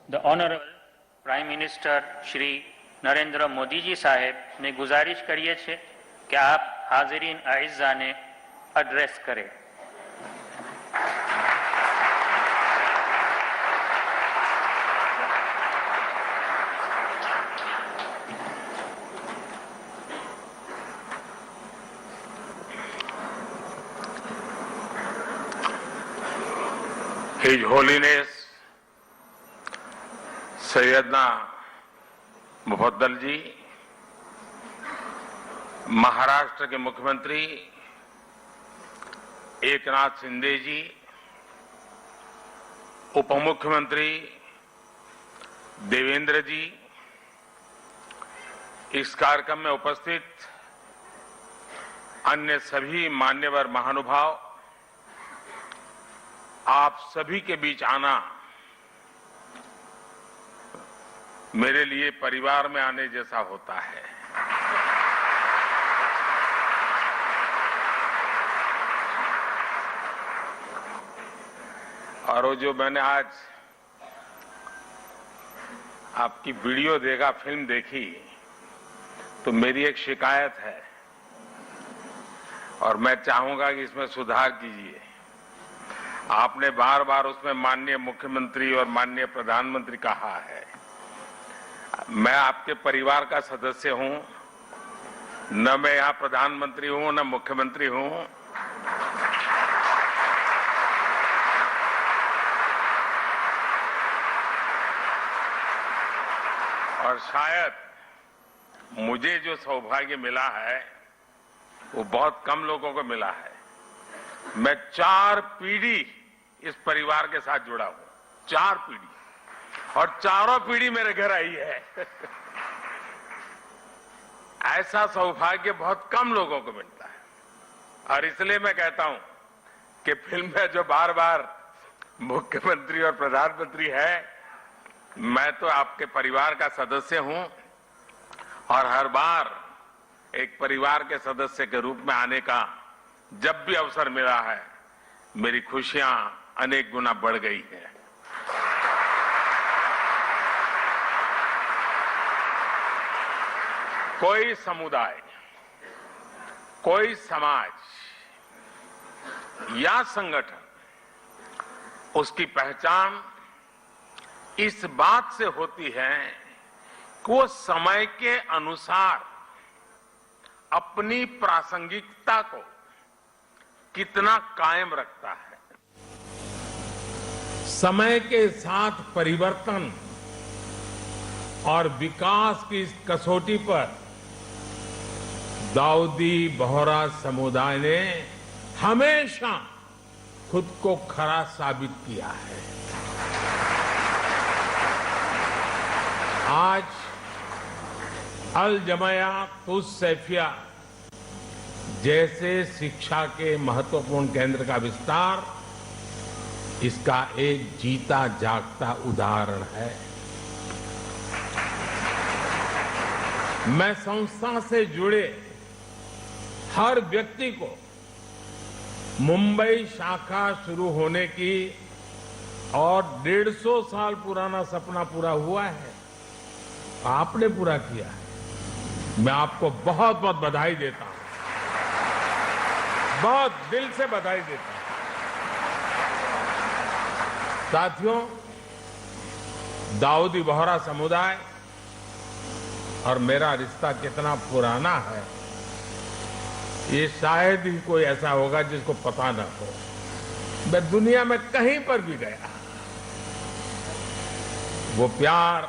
The honourable prime minister Shri Narendra Modiji સાહેબ ને ગુજારિશ કરીએ છીએ કે આપ હાજરીન આઇઝાને એડ્રેસ કરેं। His Holiness सैयदना मुफद्दल जी, महाराष्ट्र के मुख्यमंत्री एकनाथ शिंदे जी, उप मुख्यमंत्री देवेंद्र जी, इस कार्यक्रम में उपस्थित अन्य सभी मान्यवर महानुभाव, आप सभी के बीच आना मेरे लिए परिवार में आने जैसा होता है। और वो जो मैंने आज आपकी वीडियो देखा, फिल्म देखी, तो मेरी एक शिकायत है और मैं चाहूंगा कि इसमें सुधार कीजिए। आपने बार बार उसमें माननीय मुख्यमंत्री और माननीय प्रधानमंत्री कहा है। मैं आपके परिवार का सदस्य हूं, न मैं यहां प्रधानमंत्री हूं न मुख्यमंत्री हूं। और शायद मुझे जो सौभाग्य मिला है वो बहुत कम लोगों को मिला है। मैं 4 पीढ़ी इस परिवार के साथ जुड़ा हूं, 4 पीढ़ी, और चारों पीढ़ी मेरे घर आई है। ऐसा सौभाग्य बहुत कम लोगों को मिलता है। और इसलिए मैं कहता हूं कि फिल्म में जो बार बार मुख्यमंत्री और प्रधानमंत्री है, मैं तो आपके परिवार का सदस्य हूं और हर बार एक परिवार के सदस्य के रूप में आने का जब भी अवसर मिला है, मेरी खुशियां अनेक गुना बढ़ गई है। कोई समुदाय, कोई समाज या संगठन, उसकी पहचान इस बात से होती है कि वो समय के अनुसार अपनी प्रासंगिकता को कितना कायम रखता है। समय के साथ परिवर्तन और विकास की इस कसौटी पर दाऊदी बोहरा समुदाय ने हमेशा खुद को खरा साबित किया है। आज अल जमाया तुस सैफिया जैसे शिक्षा के महत्वपूर्ण केंद्र का विस्तार इसका एक जीता जागता उदाहरण है। मैं संस्था से जुड़े हर व्यक्ति को मुंबई शाखा शुरू होने की और 150 साल पुराना सपना पूरा हुआ है, आपने पूरा किया है। मैं आपको बहुत बहुत बधाई देता हूं, बहुत दिल से बधाई देता हूं। साथियों, दाऊदी बोहरा समुदाय और मेरा रिश्ता कितना पुराना है, ये शायद ही कोई ऐसा होगा जिसको पता न हो। मैं दुनिया में कहीं पर भी गया, वो प्यार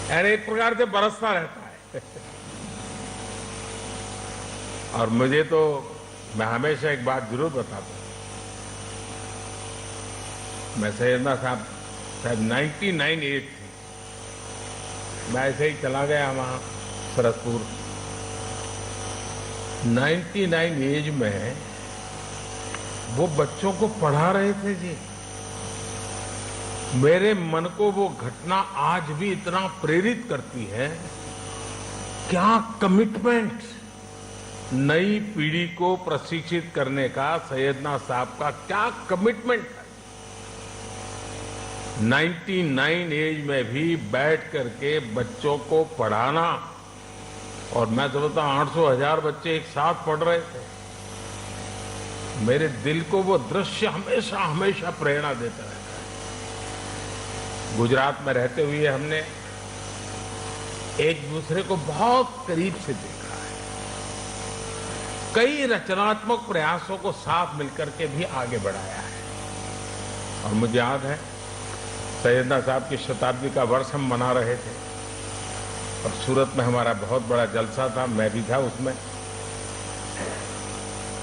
यानी एक प्रकार से बरसता रहता है। और मुझे तो, मैं हमेशा एक बात जरूर बताता हूं, मैं सैयदना साहब 99 एज थी, मैं ऐसे ही चला गया वहां सरसपुर। 99 एज में वो बच्चों को पढ़ा रहे थे जी। मेरे मन को वो घटना आज भी इतना प्रेरित करती है। क्या कमिटमेंट, नई पीढ़ी को प्रशिक्षित करने का सैयदना साहब का क्या कमिटमेंट है। 99 एज में भी बैठ करके बच्चों को पढ़ाना, और मैं समझता हूं 800,000 बच्चे एक साथ पढ़ रहे थे। मेरे दिल को वो दृश्य हमेशा हमेशा प्रेरणा देता रहता है। गुजरात में रहते हुए हमने एक दूसरे को बहुत करीब से देखा है। कई रचनात्मक प्रयासों को साथ मिलकर के भी आगे बढ़ाया है। और मुझे याद है सैयदना साहब की शताब्दी का वर्ष हम मना रहे थे और सूरत में हमारा बहुत बड़ा जलसा था, मैं भी था उसमें।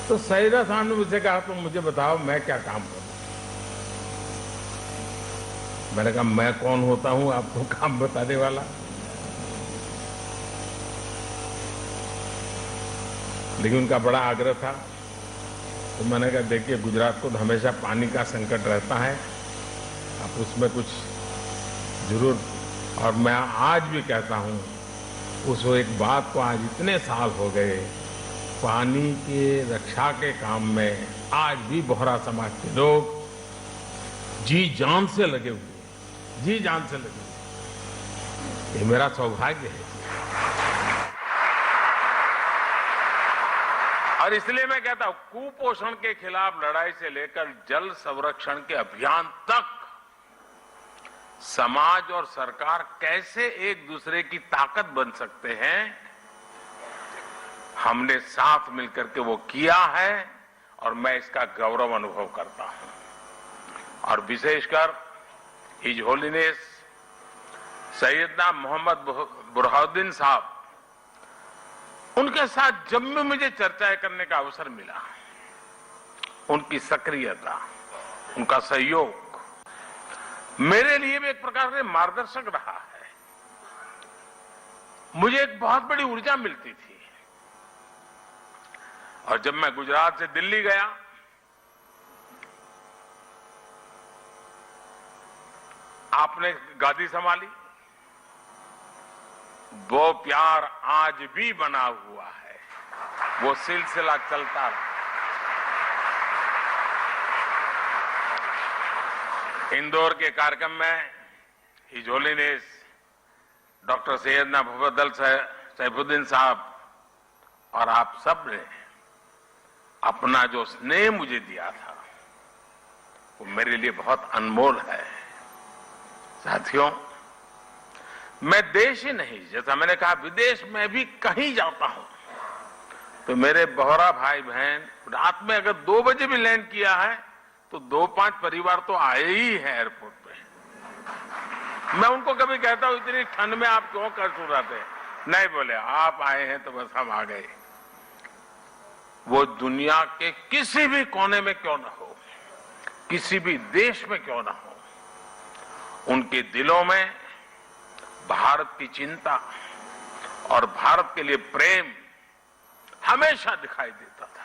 तो सैयदा साहब ने मुझसे कहा तुम मुझे बताओ मैं क्या काम करूं। मैंने कहा मैं कौन होता हूं आपको काम बताने वाला। लेकिन उनका बड़ा आग्रह था, तो मैंने कहा देखिए गुजरात को तो हमेशा पानी का संकट रहता है, आप उसमें कुछ जरूर। और मैं आज भी कहता हूं उस एक बात को, आज इतने साल हो गए, पानी के रक्षा के काम में आज भी बोहरा समाज के लोग जी जान से लगे हुए, जी जान से लगे हुए। ये मेरा सौभाग्य है। और इसलिए मैं कहता हूं कुपोषण के खिलाफ लड़ाई से लेकर जल संरक्षण के अभियान तक समाज और सरकार कैसे एक दूसरे की ताकत बन सकते हैं, हमने साथ मिलकर के वो किया है और मैं इसका गौरव अनुभव करता हूं। और विशेषकर हिज होलीनेस सैयदना मोहम्मद बुरहानुद्दीन साहब, उनके साथ जब भी मुझे चर्चाएं करने का अवसर मिला, उनकी सक्रियता, उनका सहयोग मेरे लिए भी एक प्रकार से मार्गदर्शक रहा है। मुझे एक बहुत बड़ी ऊर्जा मिलती थी। और जब मैं गुजरात से दिल्ली गया, आपने गादी संभाली, वो प्यार आज भी बना हुआ है, वो सिलसिला चलता रहा। इंदौर के कार्यक्रम में his holiness doctor Syedna Mufaddal Saifuddin साहब और आप सब ने अपना जो स्नेह मुझे दिया था, वो मेरे लिए बहुत अनमोल है। साथियों, मैं देश ही नहीं, जैसा मैंने कहा विदेश में भी कहीं जाता हूं तो मेरे बोहरा भाई बहन रात में अगर 2 बजे भी लैंड किया है तो 2-5 परिवार तो आए ही हैं एयरपोर्ट पे। मैं उनको कभी कहता हूं इतनी ठंड में आप क्यों कष्ट उठाते? नहीं, बोले आप आए हैं तो बस हम आ गए। वो दुनिया के किसी भी कोने में क्यों ना हो, किसी भी देश में क्यों ना हो, उनके दिलों में भारत की चिंता और भारत के लिए प्रेम हमेशा दिखाई देता था।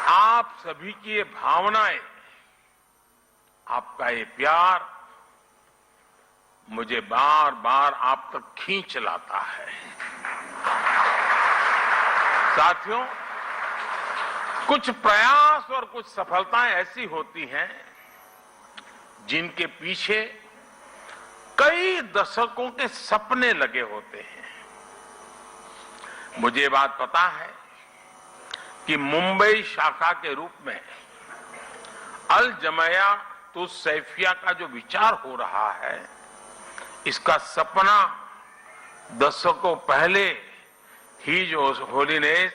आप सभी की ये भावनाएं, आपका ये प्यार मुझे बार बार आप तक खींच लाता है। साथियों, कुछ प्रयास और कुछ सफलताएं ऐसी होती हैं जिनके पीछे कई दशकों के सपने लगे होते हैं। मुझे ये बात पता है कि मुंबई शाखा के रूप में अल जमिया तुस सैफिया का जो विचार हो रहा है, इसका सपना दशकों पहले ही जो होलीनेस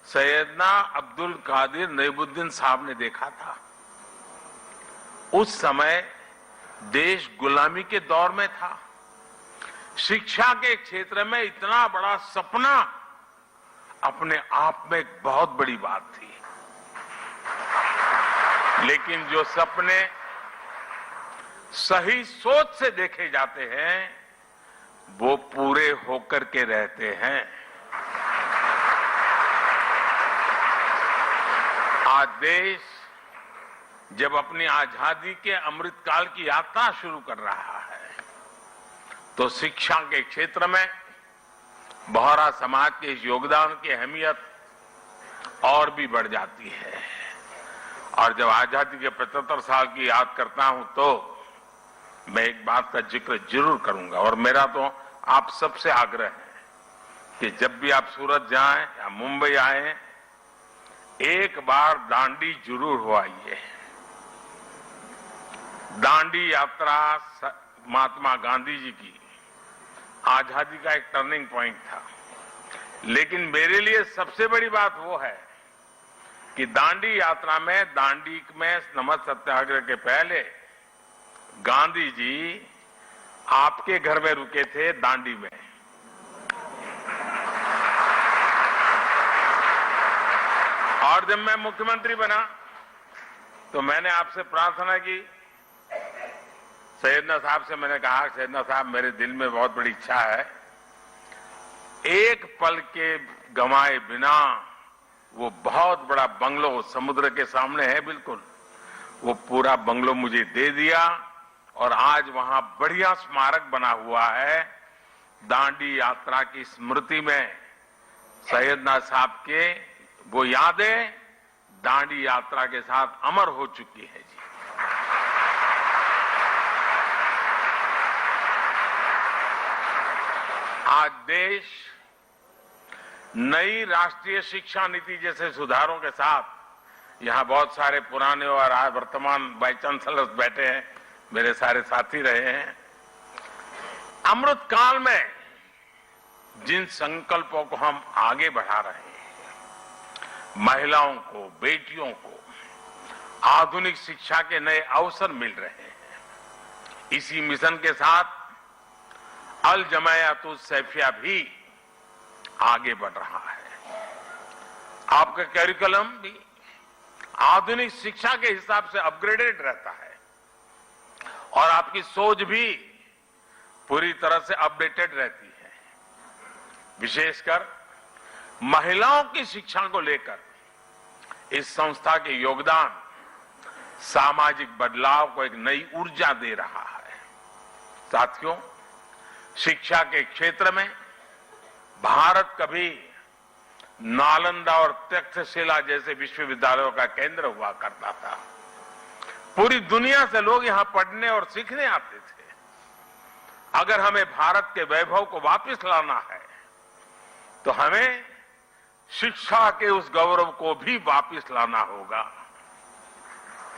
सैयदना अब्दुल कादिर नईमुद्दीन साहब ने देखा था। उस समय देश गुलामी के दौर में था। शिक्षा के क्षेत्र में इतना बड़ा सपना अपने आप में एक बहुत बड़ी बात थी। लेकिन जो सपने सही सोच से देखे जाते हैं, वो पूरे होकर के रहते हैं। आज देश जब अपनी आजादी के अमृतकाल की यात्रा शुरू कर रहा है, तो शिक्षा के क्षेत्र में बोहरा समाज के इस योगदान की अहमियत और भी बढ़ जाती है। और जब आजादी के 75 साल की याद करता हूं तो मैं एक बात का जिक्र जरूर करूंगा, और मेरा तो आप सबसे आग्रह है कि जब भी आप सूरत जाएं या मुंबई आए, एक बार दांडी जरूर हो आइए। दांडी यात्रा महात्मा गांधी जी की आजादी का एक टर्निंग पॉइंट था, लेकिन मेरे लिए सबसे बड़ी बात वो है कि दांडी यात्रा में, दांडी में नमक सत्याग्रह के पहले गांधी जी आपके घर में रुके थे, दांडी में। और जब मैं मुख्यमंत्री बना तो मैंने आपसे प्रार्थना की, सैयदना साहब से मैंने कहा, सैयदना साहब मेरे दिल में बहुत बड़ी इच्छा है, एक पल के गंवाए बिना वो बहुत बड़ा बंगलो समुद्र के सामने है बिल्कुल, वो पूरा बंगलो मुझे दे दिया और आज वहां बढ़िया स्मारक बना हुआ है। दांडी यात्रा की स्मृति में सैयदना साहब के वो यादें दांडी यात्रा के साथ अमर हो चुकी है जी। आज देश नई राष्ट्रीय शिक्षा नीति जैसे सुधारों के साथ, यहां बहुत सारे पुराने और आज वर्तमान वाइस चांसलर्स बैठे हैं, मेरे सारे साथी रहे हैं, अमृत काल में जिन संकल्पों को हम आगे बढ़ा रहे हैं, महिलाओं को, बेटियों को आधुनिक शिक्षा के नए अवसर मिल रहे हैं, इसी मिशन के साथ अल जमायातुस सैफिया भी आगे बढ़ रहा है। आपका करिकुलम भी आधुनिक शिक्षा के हिसाब से अपग्रेडेड रहता है और आपकी सोच भी पूरी तरह से अपडेटेड रहती है। विशेषकर महिलाओं की शिक्षा को लेकर इस संस्था के योगदान सामाजिक बदलाव को एक नई ऊर्जा दे रहा है। साथियों, शिक्षा के क्षेत्र में भारत कभी नालंदा और तक्षशिला जैसे विश्वविद्यालयों का केंद्र हुआ करता था। पूरी दुनिया से लोग यहां पढ़ने और सीखने आते थे। अगर हमें भारत के वैभव को वापस लाना है तो हमें शिक्षा के उस गौरव को भी वापस लाना होगा।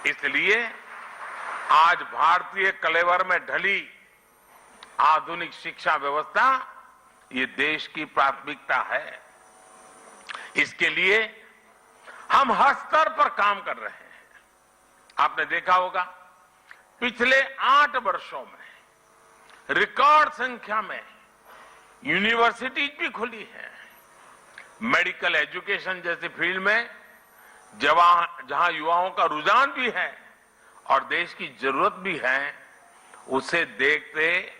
इसलिए आज भारतीय कलेवर में ढली आधुनिक शिक्षा व्यवस्था ये देश की प्राथमिकता है। इसके लिए हम हर स्तर पर काम कर रहे हैं। आपने देखा होगा पिछले 8 वर्षों में रिकॉर्ड संख्या में यूनिवर्सिटीज भी खुली है। मेडिकल एजुकेशन जैसी फील्ड में जहां युवाओं का रुझान भी है और देश की जरूरत भी है, उसे देखते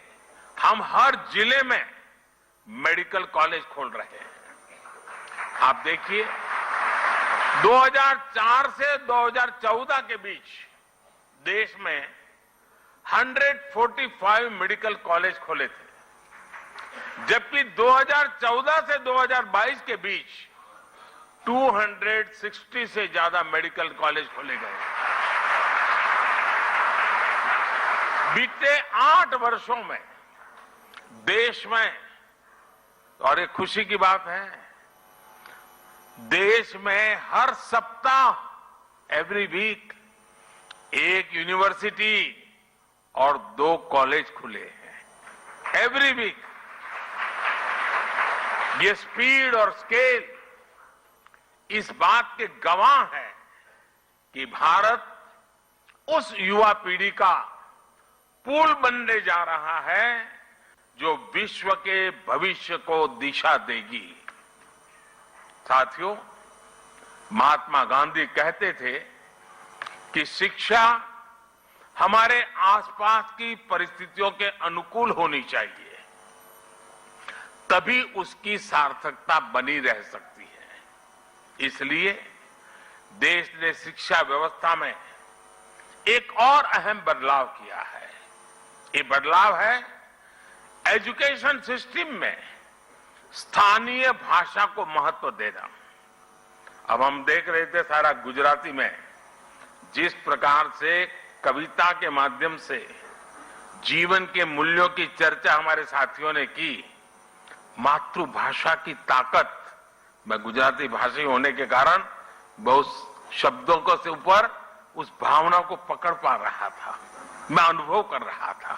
हम हर जिले में मेडिकल कॉलेज खोल रहे हैं। आप देखिए 2004 से 2014 के बीच देश में 145 मेडिकल कॉलेज खोले थे, जबकि 2014 से 2022 के बीच 260 से ज्यादा मेडिकल कॉलेज खोले गए। बीते 8 वर्षों में देश में, और एक खुशी की बात है, देश में हर सप्ताह एवरी वीक एक यूनिवर्सिटी और 2 कॉलेज खुले हैं। Every week. ये स्पीड और स्केल इस बात के गवाह है कि भारत उस युवा पीढ़ी का पुल बनने जा रहा है जो विश्व के भविष्य को दिशा देगी। साथियों, महात्मा गांधी कहते थे कि शिक्षा हमारे आसपास की परिस्थितियों के अनुकूल होनी चाहिए, तभी उसकी सार्थकता बनी रह सकती है। इसलिए देश ने शिक्षा व्यवस्था में एक और अहम बदलाव किया है। ये बदलाव है एजुकेशन सिस्टम में स्थानीय भाषा को महत्व देना। अब हम देख रहे थे सारा गुजराती में जिस प्रकार से कविता के माध्यम से जीवन के मूल्यों की चर्चा हमारे साथियों ने की, मातृभाषा की ताकत, मैं गुजराती भाषी होने के कारण बहुत शब्दों को से ऊपर उस भावना को पकड़ पा रहा था, मैं अनुभव कर रहा था।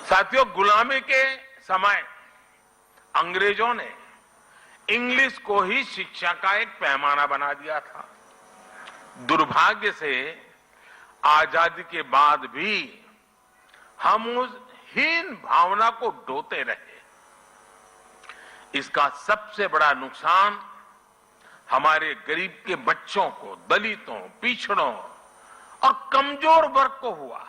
साथियों, गुलामी के समय अंग्रेजों ने इंग्लिश को ही शिक्षा का एक पैमाना बना दिया था। दुर्भाग्य से आजादी के बाद भी हम उस हीन भावना को ढोते रहे। इसका सबसे बड़ा नुकसान हमारे गरीब के बच्चों को, दलितों, पिछड़ों और कमजोर वर्ग को हुआ।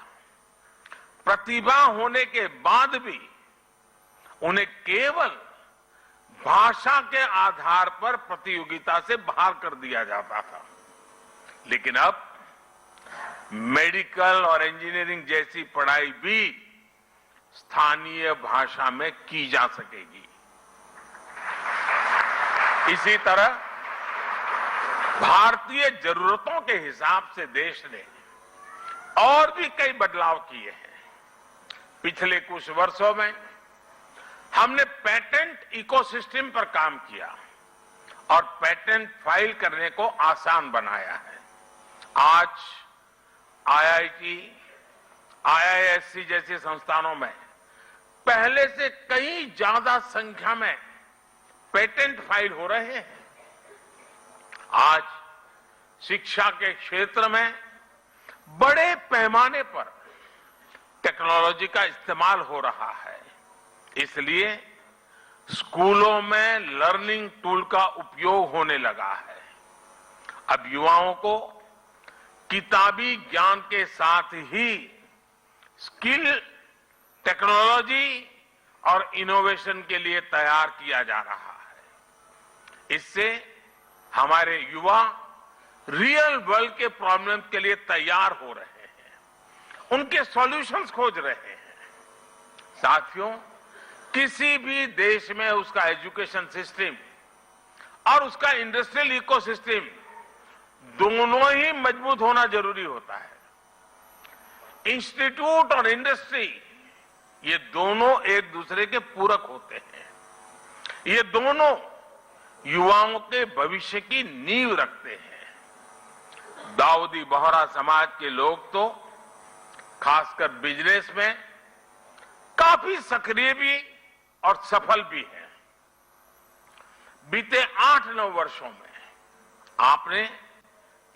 प्रतिभा होने के बाद भी उन्हें केवल भाषा के आधार पर प्रतियोगिता से बाहर कर दिया जाता था। लेकिन अब मेडिकल और इंजीनियरिंग जैसी पढ़ाई भी स्थानीय भाषा में की जा सकेगी। इसी तरह भारतीय जरूरतों के हिसाब से देश ने और भी कई बदलाव किए हैं। पिछले कुछ वर्षों में हमने पेटेंट इकोसिस्टम पर काम किया और पेटेंट फाइल करने को आसान बनाया है। आज आईआईटी, आईआईएससी जैसे संस्थानों में पहले से कई ज्यादा संख्या में पेटेंट फाइल हो रहे हैं। आज शिक्षा के क्षेत्र में बड़े पैमाने पर टेक्नोलॉजी का इस्तेमाल हो रहा है। इसलिए स्कूलों में लर्निंग टूल का उपयोग होने लगा है। अब युवाओं को किताबी ज्ञान के साथ ही स्किल, टेक्नोलॉजी और इनोवेशन के लिए तैयार किया जा रहा है। इससे हमारे युवा रियल वर्ल्ड के प्रॉब्लम के लिए तैयार हो रहे हैं, उनके सॉल्यूशंस खोज रहे हैं। साथियों, किसी भी देश में उसका एजुकेशन सिस्टम और उसका इंडस्ट्रियल इकोसिस्टम दोनों ही मजबूत होना जरूरी होता है। इंस्टीट्यूट और इंडस्ट्री, ये दोनों एक दूसरे के पूरक होते हैं। ये दोनों युवाओं के भविष्य की नींव रखते हैं। दाऊदी बोहरा समाज के लोग तो खासकर बिजनेस में काफी सक्रिय भी और सफल भी हैं। बीते 8-9 वर्षों में आपने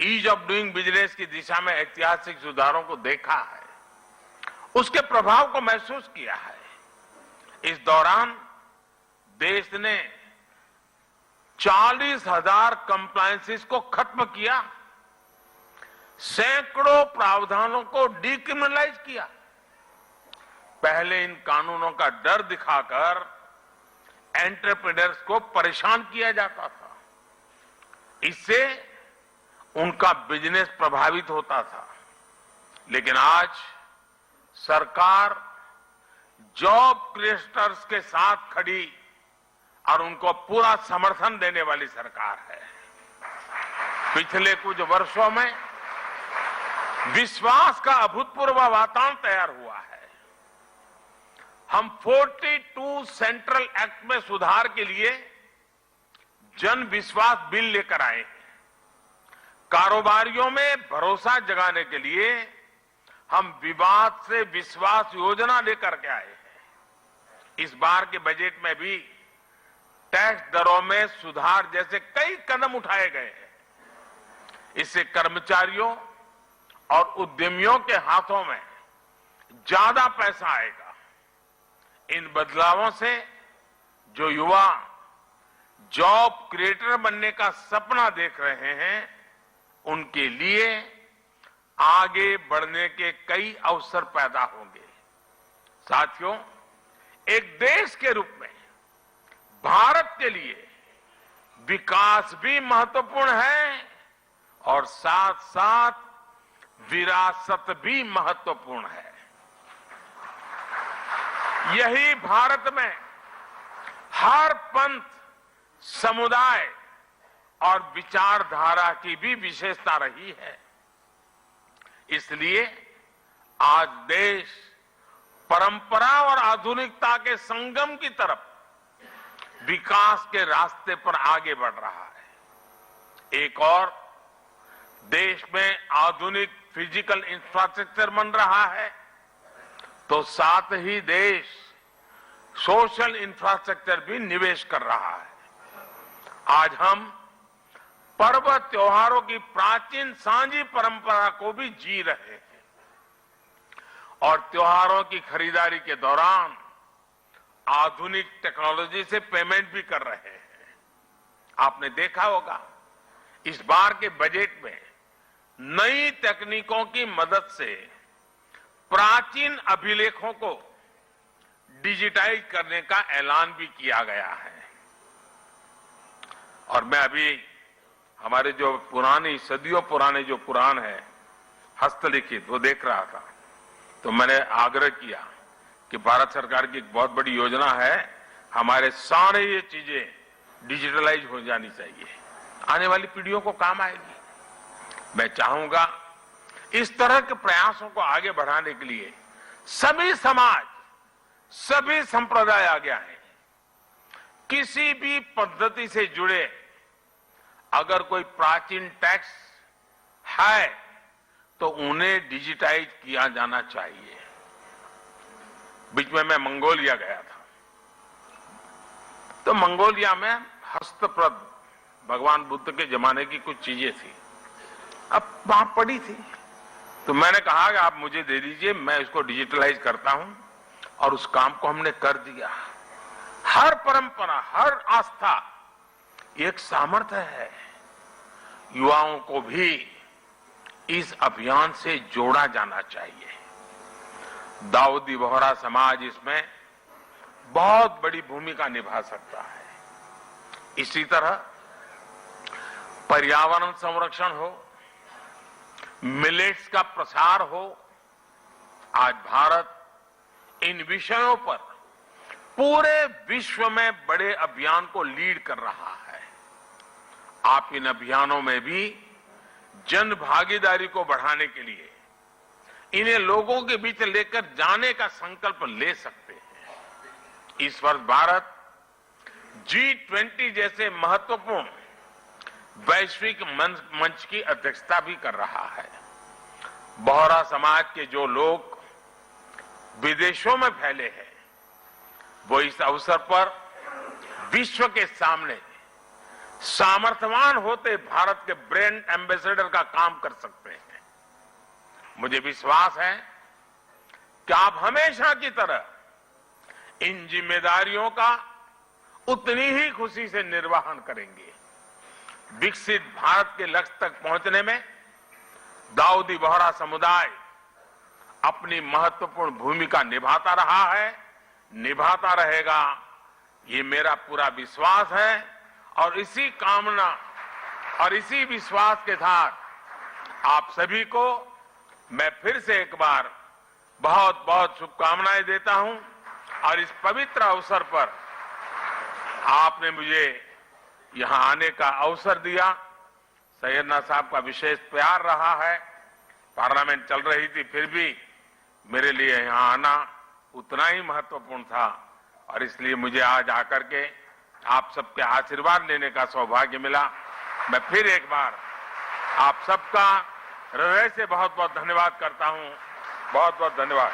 ईज ऑफ डूइंग बिजनेस की दिशा में ऐतिहासिक सुधारों को देखा है, उसके प्रभाव को महसूस किया है। इस दौरान देश ने 40,000 कंप्लायंसेस को खत्म किया, सैकड़ों प्रावधानों को डीक्रिमिनलाइज किया। पहले इन कानूनों का डर दिखाकर एंटरप्रेन्योर्स को परेशान किया जाता था। इससे उनका बिजनेस प्रभावित होता था। लेकिन आज सरकार जॉब क्रिएटर्स के साथ खड़ी और उनको पूरा समर्थन देने वाली सरकार है। पिछले कुछ वर्षों में विश्वास का अभूतपूर्व वातावरण तैयार हुआ है। हम 42 सेंट्रल एक्ट में सुधार के लिए जन विश्वास बिल लेकर आए हैं। कारोबारियों में भरोसा जगाने के लिए हम विवाद से विश्वास योजना लेकर के आए हैं। इस बार के बजट में भी टैक्स दरों में सुधार जैसे कई कदम उठाए गए हैं। इससे कर्मचारियों और उद्यमियों के हाथों में ज्यादा पैसा आएगा। इन बदलावों से जो युवा जॉब क्रिएटर बनने का सपना देख रहे हैं, उनके लिए आगे बढ़ने के कई अवसर पैदा होंगे। साथियों, एक देश के रूप में भारत के लिए विकास भी महत्वपूर्ण है और साथ साथ विरासत भी महत्वपूर्ण है। यही भारत में हर पंथ, समुदाय और विचारधारा की भी विशेषता रही है। इसलिए आज देश परंपरा और आधुनिकता के संगम की तरफ विकास के रास्ते पर आगे बढ़ रहा है। एक और देश में आधुनिक फिजिकल इंफ्रास्ट्रक्चर बन रहा है, तो साथ ही देश सोशल इंफ्रास्ट्रक्चर भी निवेश कर रहा है। आज हम पर्व त्योहारों की प्राचीन सांझी परंपरा को भी जी रहे हैं और त्योहारों की खरीदारी के दौरान आधुनिक टेक्नोलॉजी से पेमेंट भी कर रहे हैं। आपने देखा होगा इस बार के बजट में नई तकनीकों की मदद से प्राचीन अभिलेखों को डिजिटाइज करने का ऐलान भी किया गया है। और मैं अभी हमारे जो पुरानी सदियों पुराने जो कुरान है हस्तलिखित वो देख रहा था, तो मैंने आग्रह किया कि भारत सरकार की एक बहुत बड़ी योजना है, हमारे सारे ये चीजें डिजिटलाइज हो जानी चाहिए, आने वाली पीढ़ियों को काम आएगी। मैं चाहूंगा इस तरह के प्रयासों को आगे बढ़ाने के लिए सभी समाज, सभी संप्रदाय आगे आए। किसी भी पद्धति से जुड़े अगर कोई प्राचीन टैक्स है तो उन्हें डिजिटाइज किया जाना चाहिए। बीच में मैं मंगोलिया गया था, तो मंगोलिया में हस्तप्रत भगवान बुद्ध के जमाने की कुछ चीजें थी, अब वहां पड़ी थी, तो मैंने कहा कि आप मुझे दे दीजिए, मैं इसको डिजिटलाइज करता हूं, और उस काम को हमने कर दिया। हर परंपरा, हर आस्था एक सामर्थ्य है। युवाओं को भी इस अभियान से जोड़ा जाना चाहिए। दाऊदी बोहरा समाज इसमें बहुत बड़ी भूमिका निभा सकता है। इसी तरह पर्यावरण संरक्षण हो, मिलेट्स का प्रसार हो, आज भारत इन विषयों पर पूरे विश्व में बड़े अभियान को लीड कर रहा है। आप इन अभियानों में भी जन भागीदारी को बढ़ाने के लिए इन्हें लोगों के बीच लेकर जाने का संकल्प ले सकते हैं। इस वर्ष भारत G20 जैसे महत्वपूर्ण वैश्विक मंच की अध्यक्षता भी कर रहा है। बोहरा समाज के जो लोग विदेशों में फैले हैं, वो इस अवसर पर विश्व के सामने सामर्थ्यवान होते भारत के ब्रांड एम्बेसडर का काम कर सकते हैं। मुझे विश्वास है कि आप हमेशा की तरह इन जिम्मेदारियों का उतनी ही खुशी से निर्वहन करेंगे। विकसित भारत के लक्ष्य तक पहुंचने में दाऊदी बोहरा समुदाय अपनी महत्वपूर्ण भूमिका निभाता रहा है, निभाता रहेगा, ये मेरा पूरा विश्वास है। और इसी कामना और इसी विश्वास के साथ आप सभी को मैं फिर से एक बार बहुत बहुत शुभकामनाएं देता हूं। और इस पवित्र अवसर पर आपने मुझे यहां आने का अवसर दिया, सैयदना साहब का विशेष प्यार रहा है। पार्लियामेंट चल रही थी, फिर भी मेरे लिए यहां आना उतना ही महत्वपूर्ण था, और इसलिए मुझे आज आकर के आप सबके आशीर्वाद लेने का सौभाग्य मिला। मैं फिर एक बार आप सबका हृदय से बहुत बहुत धन्यवाद करता हूं। बहुत बहुत धन्यवाद।